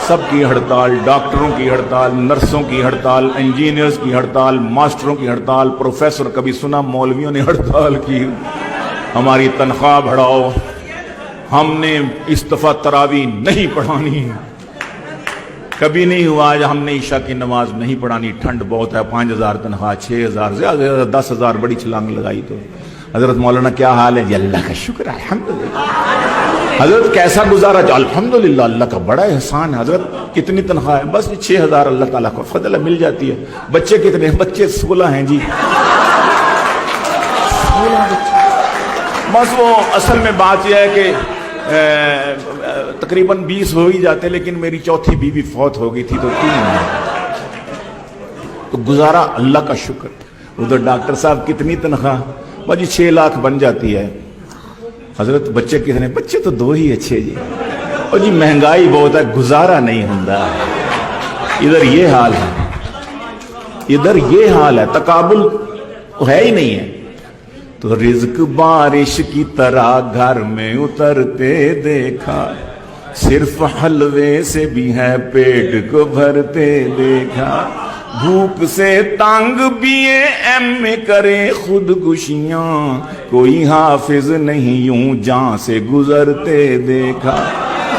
سب کی ہڑتال، ڈاکٹروں کی ہڑتال، نرسوں کی ہڑتال، انجینئرز کی ہڑتال، ماسٹروں کی ہڑتال، پروفیسر، کبھی سنا مولویوں نے ہڑتال کی، ہماری تنخواہ بڑھاؤ، ہم نے اس دفعہ تراویح نہیں پڑھانی، کبھی نہیں ہوا آج ہم نے عشاء کی نماز نہیں پڑھانی، ٹھنڈ بہت ہے، 5,000 تنخواہ، 6,000 زیادہ سے زیادہ 10,000 بڑی چھلانگ لگائی تو حضرت مولانا کیا حال ہے جی؟ اللہ کا شکر ہے الحمدللہ۔ حضرت کیسا گزارا جی؟ الحمدللہ اللہ کا بڑا احسان ہے حضرت، کتنی تنخواہ ہے؟ بس 6,000 اللہ تعالیٰ کو فضل مل جاتی ہے۔ بچے کتنے ہیں؟ بچے 16 ہیں جی، 16 بچے۔ بس وہ اصل میں بات یہ ہے کہ تقریباً 20 ہو ہی جاتے، لیکن میری چوتھی بیوی فوت ہو گئی تھی تو 3 ہیں، تو گزارا اللہ کا شکر۔ ادھر ڈاکٹر صاحب کتنی تنخواہ؟ بس جی 6 لاکھ بن جاتی ہے۔ حضرت بچے کتنے؟ بچے تو 2 ہی اچھے جی، اور جی مہنگائی بہت ہے، گزارا نہیں ہوتا۔ ادھر یہ حال ہے، ادھر یہ حال ہے، تقابل ہے ہی نہیں ہے۔ تو رزق بارش کی طرح گھر میں اترتے دیکھا، صرف حلوے سے بھی ہے پیٹ کو بھرتے دیکھا، بھوک سے تانگ بیے ایم میں کرے خودکشیاں، کوئی حافظ نہیں یوں جان سے گزرتے دیکھا،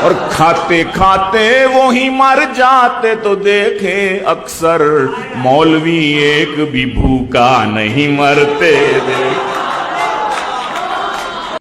اور کھاتے کھاتے وہی مر جاتے تو دیکھے اکثر، مولوی ایک بھی بھوکا نہیں مرتے دیکھا۔